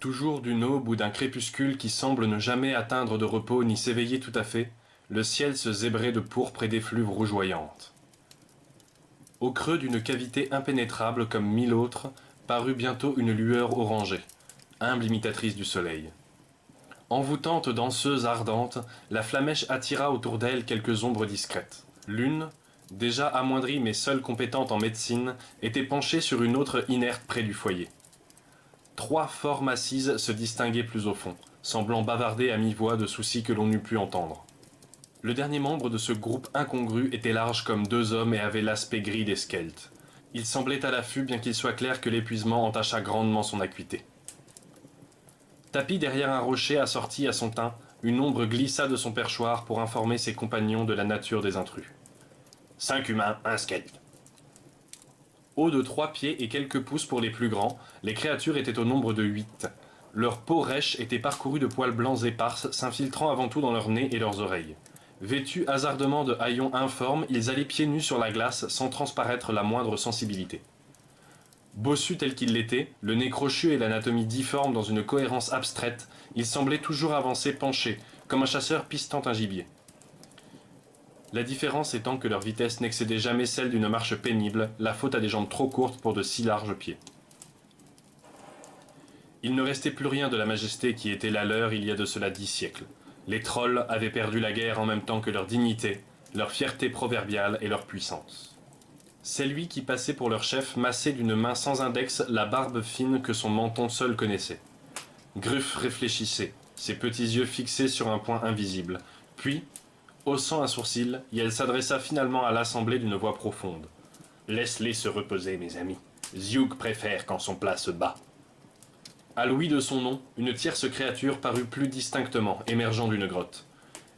Toujours d'une aube ou d'un crépuscule qui semble ne jamais atteindre de repos ni s'éveiller tout à fait, le ciel se zébrait de pourpre et d'effluves rougeoyantes. Au creux d'une cavité impénétrable comme mille autres, parut bientôt une lueur orangée, humble imitatrice du soleil. Envoûtante, danseuse, ardente, la flamèche attira autour d'elle quelques ombres discrètes. L'une, déjà amoindrie mais seule compétente en médecine, était penchée sur une autre inerte près du foyer. Trois formes assises se distinguaient plus au fond, semblant bavarder à mi-voix de soucis que l'on n'eût pu entendre. Le dernier membre de ce groupe incongru était large comme deux hommes et avait l'aspect gris des skelets. Il semblait à l'affût bien qu'il soit clair que l'épuisement entacha grandement son acuité. Tapis derrière un rocher assorti à son teint, une ombre glissa de son perchoir pour informer ses compagnons de la nature des intrus. 5 humains, un skelett. Hauts de 3 pieds et quelques pouces pour les plus grands, les créatures étaient au nombre de 8. Leur peau rêche était parcourue de poils blancs éparses, s'infiltrant avant tout dans leur nez et leurs oreilles. Vêtus hasardement de haillons informes, ils allaient pieds nus sur la glace sans transparaître la moindre sensibilité. Bossus tel qu'il l'était, le nez crochu et l'anatomie difforme dans une cohérence abstraite, il semblait toujours avancer penché, comme un chasseur pistant un gibier. La différence étant que leur vitesse n'excédait jamais celle d'une marche pénible, la faute à des jambes trop courtes pour de si larges pieds. Il ne restait plus rien de la majesté qui était la leur il y a de cela 10 siècles. Les trolls avaient perdu la guerre en même temps que leur dignité, leur fierté proverbiale et leur puissance. C'est lui qui passait pour leur chef, massé d'une main sans index la barbe fine que son menton seul connaissait. Gruff réfléchissait, ses petits yeux fixés sur un point invisible. Puis, haussant un sourcil, elle s'adressa finalement à l'assemblée d'une voix profonde. « Laisse-les se reposer, mes amis. Zioug préfère quand son plat se bat. » À l'ouïe de son nom, une tierce créature parut plus distinctement, émergeant d'une grotte.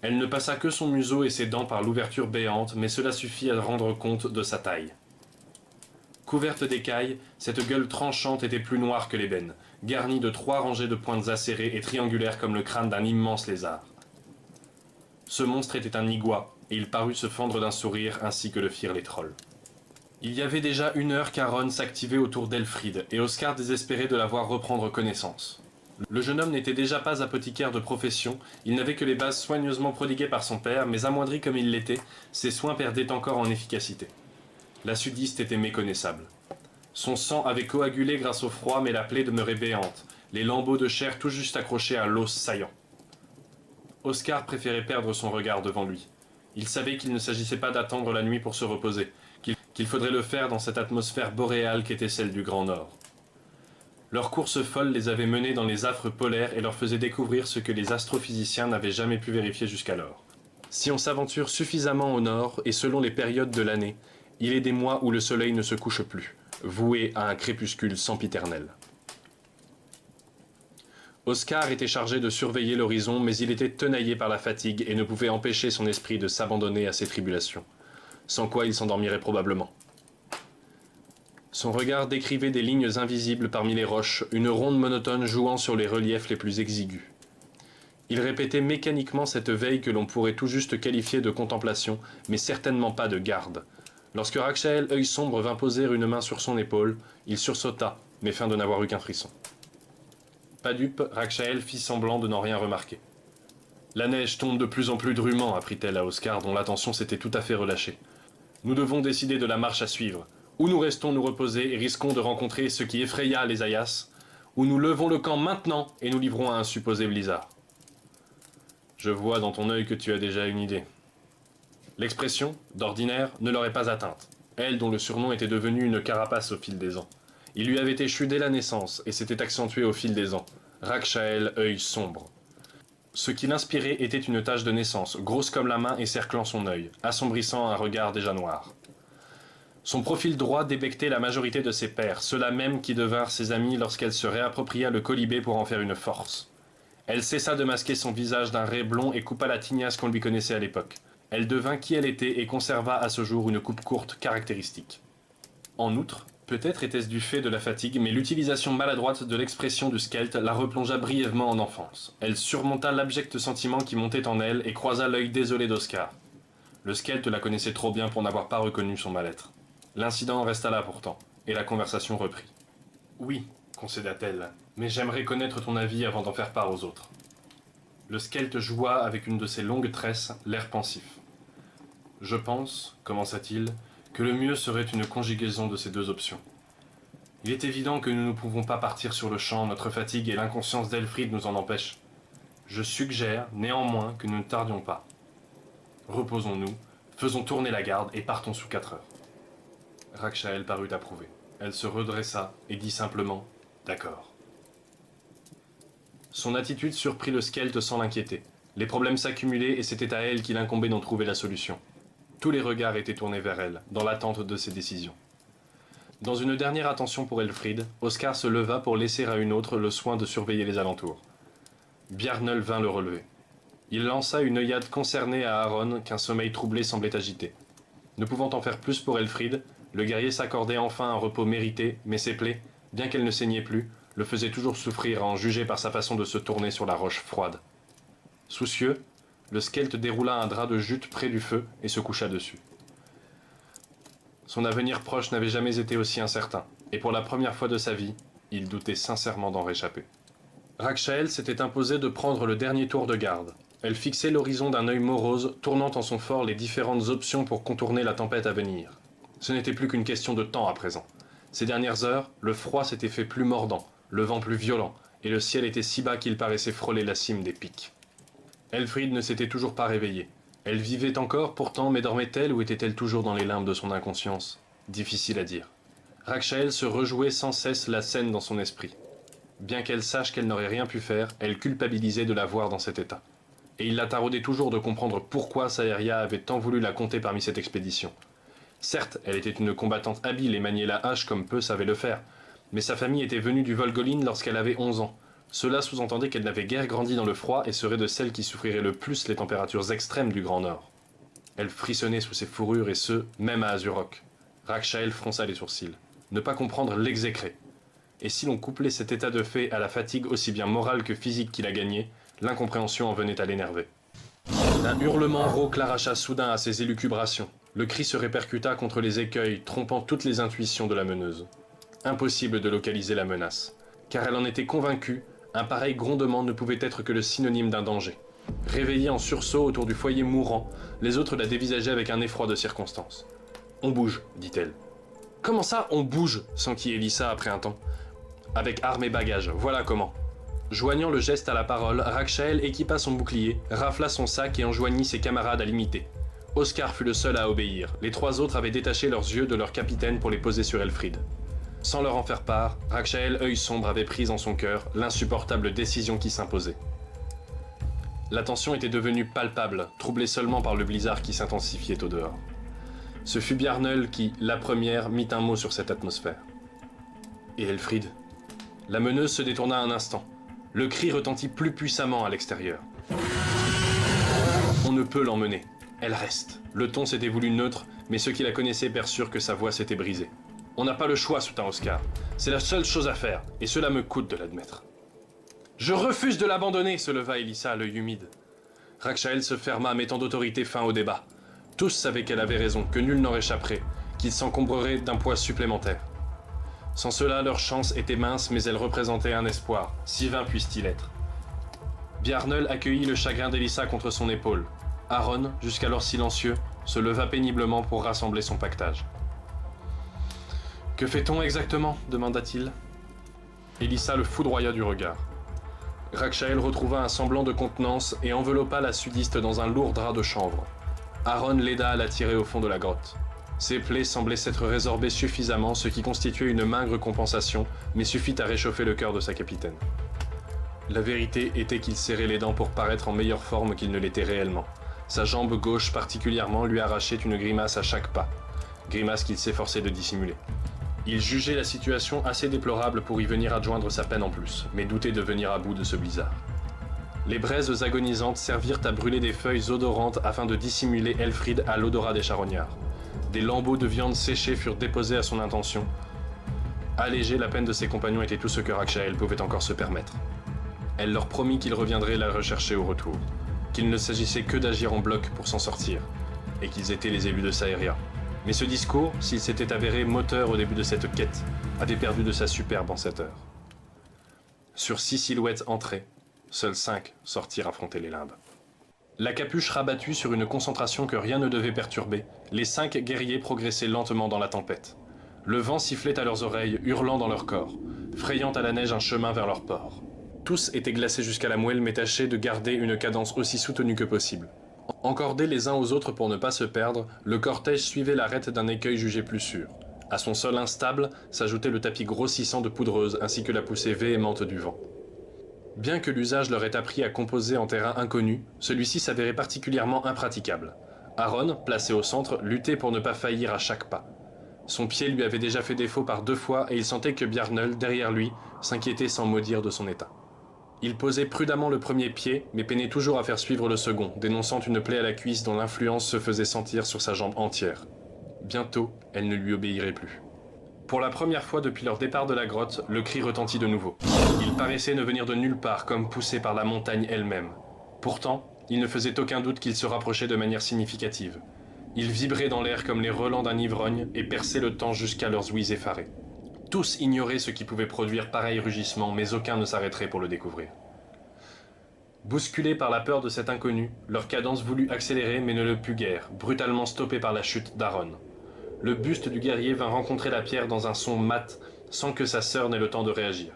Elle ne passa que son museau et ses dents par l'ouverture béante, mais cela suffit à rendre compte de sa taille. Couverte d'écailles, cette gueule tranchante était plus noire que l'ébène, garnie de 3 rangées de pointes acérées et triangulaires comme le crâne d'un immense lézard. Ce monstre était un igua, et il parut se fendre d'un sourire ainsi que le firent les trolls. Il y avait déjà 1 heure qu'Aaron s'activait autour d'Elfried, et Oscar désespérait de la voir reprendre connaissance. Le jeune homme n'était déjà pas apothicaire de profession, il n'avait que les bases soigneusement prodiguées par son père, mais amoindri comme il l'était, ses soins perdaient encore en efficacité. La sudiste était méconnaissable. Son sang avait coagulé grâce au froid, mais la plaie demeurait béante, les lambeaux de chair tout juste accrochés à l'os saillant. Oscar préférait perdre son regard devant lui. Il savait qu'il ne s'agissait pas d'attendre la nuit pour se reposer, qu'il faudrait le faire dans cette atmosphère boréale qu'était celle du Grand Nord. Leur course folle les avait menés dans les affres polaires et leur faisait découvrir ce que les astrophysiciens n'avaient jamais pu vérifier jusqu'alors. Si on s'aventure suffisamment au nord, et selon les périodes de l'année, il est des mois où le soleil ne se couche plus, voué à un crépuscule sempiternel. Oscar était chargé de surveiller l'horizon, mais il était tenaillé par la fatigue et ne pouvait empêcher son esprit de s'abandonner à ses tribulations, sans quoi il s'endormirait probablement. Son regard décrivait des lignes invisibles parmi les roches, une ronde monotone jouant sur les reliefs les plus exigus. Il répétait mécaniquement cette veille que l'on pourrait tout juste qualifier de contemplation, mais certainement pas de garde. Lorsque Rak'Shael, œil sombre, vint poser une main sur son épaule, il sursauta, mais feint de n'avoir eu qu'un frisson. Pas dupe, Rak'Shael fit semblant de n'en rien remarquer. « La neige tombe de plus en plus drûment, apprit-elle à Oscar, dont l'attention s'était tout à fait relâchée. Nous devons décider de la marche à suivre. Ou nous restons nous reposer et risquons de rencontrer ce qui effraya les Ayas, ou nous levons le camp maintenant et nous livrons à un supposé blizzard. Je vois dans ton œil que tu as déjà une idée. » L'expression, d'ordinaire, ne l'aurait pas atteinte, elle dont le surnom était devenu une carapace au fil des ans. Il lui avait échu dès la naissance et s'était accentué au fil des ans. Rak'Shael, œil sombre. Ce qui l'inspirait était une tache de naissance, grosse comme la main et cerclant son œil, assombrissant un regard déjà noir. Son profil droit débectait la majorité de ses pairs, ceux-là même qui devinrent ses amis lorsqu'elle se réappropria le colibé pour en faire une force. Elle cessa de masquer son visage d'un rai blond et coupa la tignasse qu'on lui connaissait à l'époque. Elle devint qui elle était et conserva à ce jour une coupe courte caractéristique. En outre, peut-être était-ce du fait de la fatigue, mais l'utilisation maladroite de l'expression du skelet la replongea brièvement en enfance. Elle surmonta l'abject sentiment qui montait en elle et croisa l'œil désolé d'Oscar. Le skelet la connaissait trop bien pour n'avoir pas reconnu son mal-être. L'incident resta là pourtant, et la conversation reprit. « Oui, concéda-t-elle, mais j'aimerais connaître ton avis avant d'en faire part aux autres. Le skelte joua avec une de ses longues tresses, l'air pensif. Je pense, commença-t-il, que le mieux serait une conjugaison de ces deux options. Il est évident que nous ne pouvons pas partir sur le champ, notre fatigue et l'inconscience d'Elfried nous en empêchent. Je suggère, néanmoins, que nous ne tardions pas. Reposons-nous, faisons tourner la garde et partons sous 4 heures. Raksha'el parut approuver. Elle se redressa et dit simplement « D'accord ». Son attitude surprit le skelte sans l'inquiéter. Les problèmes s'accumulaient et c'était à elle qu'il incombait d'en trouver la solution. Tous les regards étaient tournés vers elle, dans l'attente de ses décisions. Dans une dernière attention pour Elfried, Oscar se leva pour laisser à une autre le soin de surveiller les alentours. Bjarnel vint le relever. Il lança une œillade concernée à Aaron qu'un sommeil troublé semblait agiter. Ne pouvant en faire plus pour Elfried, le guerrier s'accordait enfin un repos mérité, mais ses plaies, bien qu'elles ne saignaient plus, le faisaient toujours souffrir à en juger par sa façon de se tourner sur la roche froide. Soucieux, le skelte déroula un drap de jute près du feu et se coucha dessus. Son avenir proche n'avait jamais été aussi incertain, et pour la première fois de sa vie, il doutait sincèrement d'en réchapper. Raksha'el s'était imposé de prendre le dernier tour de garde. Elle fixait l'horizon d'un œil morose, tournant en son fort les différentes options pour contourner la tempête à venir. Ce n'était plus qu'une question de temps à présent. Ces dernières heures, le froid s'était fait plus mordant, le vent plus violent, et le ciel était si bas qu'il paraissait frôler la cime des pics. Elfried ne s'était toujours pas réveillée. Elle vivait encore pourtant, mais dormait-elle ou était-elle toujours dans les limbes de son inconscience? Difficile à dire. Raksha'el se rejouait sans cesse la scène dans son esprit. Bien qu'elle sache qu'elle n'aurait rien pu faire, elle culpabilisait de la voir dans cet état. Et il la taraudait toujours de comprendre pourquoi Saeria avait tant voulu la compter parmi cette expédition. Certes, elle était une combattante habile et maniait la hache comme peu savait le faire, mais sa famille était venue du Volgoline lorsqu'elle avait 11 ans. Cela sous-entendait qu'elle n'avait guère grandi dans le froid et serait de celles qui souffriraient le plus les températures extrêmes du Grand Nord. Elle frissonnait sous ses fourrures et ce, même à Azurok. Raksha'el fronça les sourcils. Ne pas comprendre l'exécrait. Et si l'on couplait cet état de fait à la fatigue aussi bien morale que physique qu'il a gagnée, l'incompréhension en venait à l'énerver. Un hurlement rauque l'arracha soudain à ses élucubrations. Le cri se répercuta contre les écueils, trompant toutes les intuitions de la meneuse. Impossible de localiser la menace, car elle en était convaincue, un pareil grondement ne pouvait être que le synonyme d'un danger. Réveillée en sursaut autour du foyer mourant, les autres la dévisageaient avec un effroi de circonstance. « On bouge », dit-elle. « Comment ça, on bouge ?» s'enquit Elissa après un temps. « Avec armes et bagages, voilà comment. » Joignant le geste à la parole, Raksha'el équipa son bouclier, rafla son sac et enjoignit ses camarades à l'imiter. Oscar fut le seul à obéir. Les 3 autres avaient détaché leurs yeux de leur capitaine pour les poser sur Elfried. Sans leur en faire part, Raksha'el, œil sombre, avait pris en son cœur l'insupportable décision qui s'imposait. La tension était devenue palpable, troublée seulement par le blizzard qui s'intensifiait au dehors. Ce fut Bjarnel qui, la première, mit un mot sur cette atmosphère. Et Elfried? La meneuse se détourna un instant. Le cri retentit plus puissamment à l'extérieur. On ne peut l'emmener. Elle reste. Le ton s'était voulu neutre, mais ceux qui la connaissaient perçurent que sa voix s'était brisée. On n'a pas le choix, soutint Oscar. C'est la seule chose à faire, et cela me coûte de l'admettre. Je refuse de l'abandonner, se leva Elissa à l'œil humide. Raksha'el se ferma, mettant d'autorité fin au débat. Tous savaient qu'elle avait raison, que nul n'en échapperait, qu'ils s'encombreraient d'un poids supplémentaire. Sans cela, leur chance était mince, mais elle représentait un espoir, si vain puisse-t-il être. Bjarnel accueillit le chagrin d'Elissa contre son épaule. Aaron, jusqu'alors silencieux, se leva péniblement pour rassembler son pactage. « Que fait-on exactement » demanda-t-il. Elissa le foudroya du regard. Raksha'el retrouva un semblant de contenance et enveloppa la sudiste dans un lourd drap de chanvre. Aaron l'aida à la tirer au fond de la grotte. Ses plaies semblaient s'être résorbées suffisamment, ce qui constituait une maigre compensation, mais suffit à réchauffer le cœur de sa capitaine. La vérité était qu'il serrait les dents pour paraître en meilleure forme qu'il ne l'était réellement. Sa jambe gauche particulièrement lui arrachait une grimace à chaque pas, grimace qu'il s'efforçait de dissimuler. Il jugeait la situation assez déplorable pour y venir adjoindre sa peine en plus, mais doutait de venir à bout de ce blizzard. Les braises agonisantes servirent à brûler des feuilles odorantes afin de dissimuler Elfried à l'odorat des charognards. Des lambeaux de viande séchée furent déposés à son intention. Alléger la peine de ses compagnons était tout ce que Raksha'el pouvait encore se permettre. Elle leur promit qu'il reviendrait la rechercher au retour, qu'il ne s'agissait que d'agir en bloc pour s'en sortir, et qu'ils étaient les élus de Saeria. Mais ce discours, s'il s'était avéré moteur au début de cette quête, avait perdu de sa superbe en cette heure. Sur 6 silhouettes entrées, seuls 5 sortirent affronter les limbes. La capuche rabattue sur une concentration que rien ne devait perturber, les 5 guerriers progressaient lentement dans la tempête. Le vent sifflait à leurs oreilles, hurlant dans leur corps, frayant à la neige un chemin vers leur port. Tous étaient glacés jusqu'à la moelle, mais tâchaient de garder une cadence aussi soutenue que possible. Encordés les uns aux autres pour ne pas se perdre, le cortège suivait l'arête d'un écueil jugé plus sûr. À son sol instable s'ajoutait le tapis grossissant de poudreuse ainsi que la poussée véhémente du vent. Bien que l'usage leur ait appris à composer en terrain inconnu, celui-ci s'avérait particulièrement impraticable. Aaron, placé au centre, luttait pour ne pas faillir à chaque pas. Son pied lui avait déjà fait défaut par 2 fois et il sentait que Bjarnöll, derrière lui, s'inquiétait sans mot dire de son état. Il posait prudemment le premier pied, mais peinait toujours à faire suivre le second, dénonçant une plaie à la cuisse dont l'influence se faisait sentir sur sa jambe entière. Bientôt, elle ne lui obéirait plus. Pour la première fois depuis leur départ de la grotte, le cri retentit de nouveau. Il paraissait ne venir de nulle part, comme poussé par la montagne elle-même. Pourtant, il ne faisait aucun doute qu'il se rapprochait de manière significative. Il vibrait dans l'air comme les relents d'un ivrogne et perçait le temps jusqu'à leurs ouïes effarées. Tous ignoraient ce qui pouvait produire pareil rugissement, mais aucun ne s'arrêterait pour le découvrir. Bousculés par la peur de cet inconnu, leur cadence voulut accélérer mais ne le put guère, brutalement stoppée par la chute d'Aaron. Le buste du guerrier vint rencontrer la pierre dans un son mat, sans que sa sœur n'ait le temps de réagir.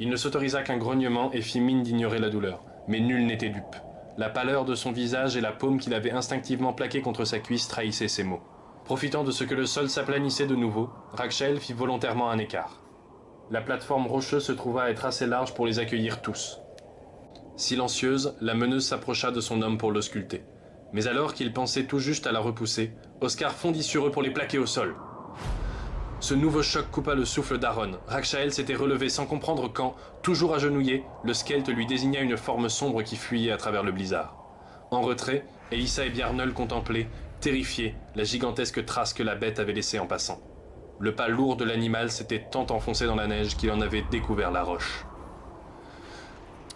Il ne s'autorisa qu'un grognement et fit mine d'ignorer la douleur, mais nul n'était dupe. La pâleur de son visage et la paume qu'il avait instinctivement plaquée contre sa cuisse trahissaient ses mots. Profitant de ce que le sol s'aplanissait de nouveau, Rakshel fit volontairement un écart. La plateforme rocheuse se trouva être assez large pour les accueillir tous. Silencieuse, la meneuse s'approcha de son homme pour l'ausculter. Mais alors qu'il pensait tout juste à la repousser, Oscar fondit sur eux pour les plaquer au sol. Ce nouveau choc coupa le souffle d'Aaron. Rakshel s'était relevé sans comprendre quand, toujours agenouillé, le skelte lui désigna une forme sombre qui fuyait à travers le blizzard. En retrait, Elissa et Bjarnöll contemplaient, terrifiés, la gigantesque trace que la bête avait laissée en passant. Le pas lourd de l'animal s'était tant enfoncé dans la neige qu'il en avait découvert la roche.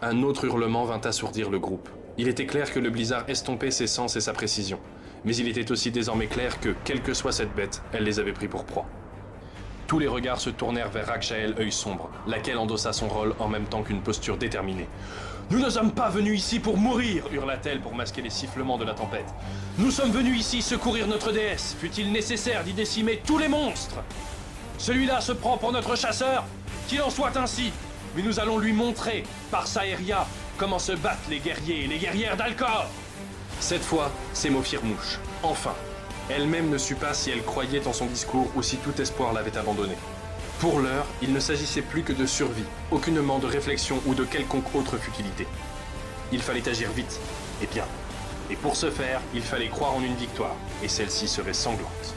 Un autre hurlement vint assourdir le groupe. Il était clair que le blizzard estompait ses sens et sa précision. Mais il était aussi désormais clair que, quelle que soit cette bête, elle les avait pris pour proie. Tous les regards se tournèrent vers Rakshel, œil sombre, laquelle endossa son rôle en même temps qu'une posture déterminée. « Nous ne sommes pas venus ici pour mourir !» hurla-t-elle pour masquer les sifflements de la tempête. « Nous sommes venus ici secourir notre déesse, fut-il nécessaire d'y décimer tous les monstres ! Celui-là se prend pour notre chasseur, qu'il en soit ainsi, mais nous allons lui montrer, par Saeria, comment se battent les guerriers et les guerrières d'Alcor !» Cette fois, ses mots firent mouche. Enfin. Elle-même ne sut pas si elle croyait en son discours ou si tout espoir l'avait abandonné. Pour l'heure, il ne s'agissait plus que de survie, aucunement de réflexion ou de quelconque autre futilité. Il fallait agir vite, et bien. Et pour ce faire, il fallait croire en une victoire, et celle-ci serait sanglante.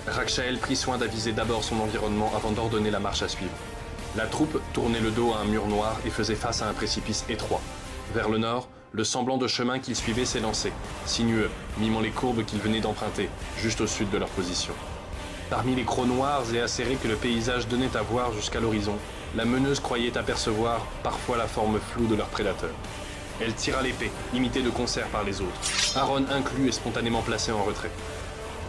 Rakshel prit soin d'aviser d'abord son environnement avant d'ordonner la marche à suivre. La troupe tournait le dos à un mur noir et faisait face à un précipice étroit. Vers le nord, le semblant de chemin qu'ils suivaient s'élançait, sinueux, mimant les courbes qu'ils venaient d'emprunter, juste au sud de leur position. Parmi les crocs noirs et acérés que le paysage donnait à voir jusqu'à l'horizon, la meneuse croyait apercevoir parfois la forme floue de leur prédateur. Elle tira l'épée, imitée de concert par les autres, Aaron inclus et spontanément placé en retrait.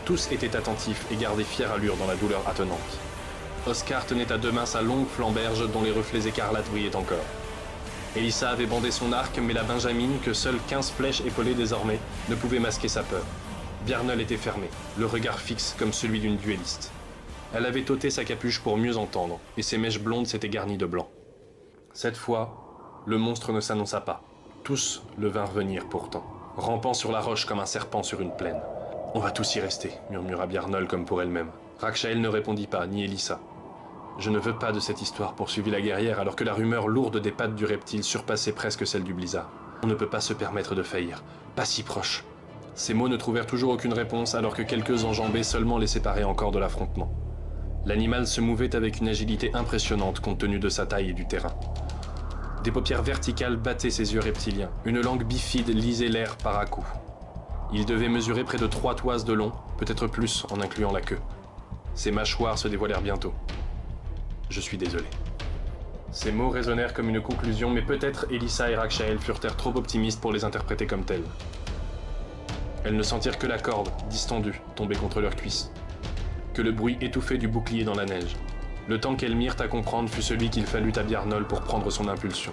Tous étaient attentifs et gardaient fière allure dans la douleur attenante. Oscar tenait à 2 mains sa longue flamberge dont les reflets écarlates brillaient encore. Elissa avait bandé son arc, mais la Benjamine, que seules 15 flèches épaulaient désormais, ne pouvait masquer sa peur. Bjarnöll était fermé, le regard fixe comme celui d'une duelliste. Elle avait ôté sa capuche pour mieux entendre, et ses mèches blondes s'étaient garnies de blanc. Cette fois, le monstre ne s'annonça pas. Tous le vinrent venir pourtant, rampant sur la roche comme un serpent sur une plaine. « On va tous y rester », murmura Bjarnöll comme pour elle-même. Rakshel ne répondit pas, ni Elissa. « Je ne veux pas de cette histoire, poursuivit la guerrière, alors que la rumeur lourde des pattes du reptile surpassait presque celle du blizzard. On ne peut pas se permettre de faillir, pas si proche. » Ces mots ne trouvèrent toujours aucune réponse, alors que quelques enjambées seulement les séparaient encore de l'affrontement. L'animal se mouvait avec une agilité impressionnante compte tenu de sa taille et du terrain. Des paupières verticales battaient ses yeux reptiliens, une langue bifide lisait l'air par à-coups. Il devait mesurer près de 3 toises de long, peut-être plus en incluant la queue. Ses mâchoires se dévoilèrent bientôt. « Je suis désolé. » Ces mots résonnèrent comme une conclusion, mais peut-être Elissa et Rakshel furent trop optimistes pour les interpréter comme tels. Elles ne sentirent que la corde, distendue, tomber contre leurs cuisses, que le bruit étouffé du bouclier dans la neige. Le temps qu'elles mirent à comprendre fut celui qu'il fallut à Biarnol pour prendre son impulsion.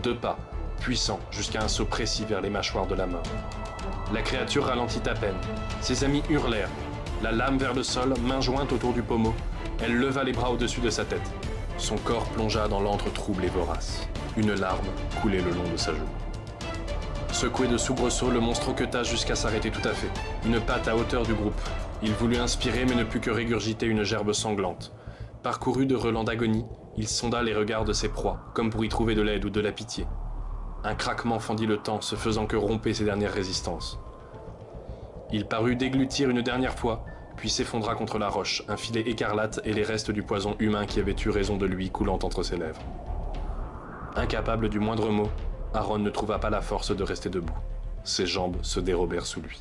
2 pas, puissants, jusqu'à un saut précis vers les mâchoires de la mort. La créature ralentit à peine. Ses amis hurlèrent. La lame vers le sol, main jointe autour du pommeau, elle leva les bras au-dessus de sa tête. Son corps plongea dans l'antre trouble et vorace. Une larme coulait le long de sa joue. Secoué de soubresauts, le monstre hoqueta jusqu'à s'arrêter tout à fait, une patte à hauteur du groupe. Il voulut inspirer mais ne put que régurgiter une gerbe sanglante. Parcouru de relents d'agonie, il sonda les regards de ses proies, comme pour y trouver de l'aide ou de la pitié. Un craquement fendit le temps, se faisant que romper ses dernières résistances. Il parut déglutir une dernière fois, puis s'effondra contre la roche, un filet écarlate et les restes du poison humain qui avait eu raison de lui coulant entre ses lèvres. Incapable du moindre mot, Aaron ne trouva pas la force de rester debout. Ses jambes se dérobèrent sous lui.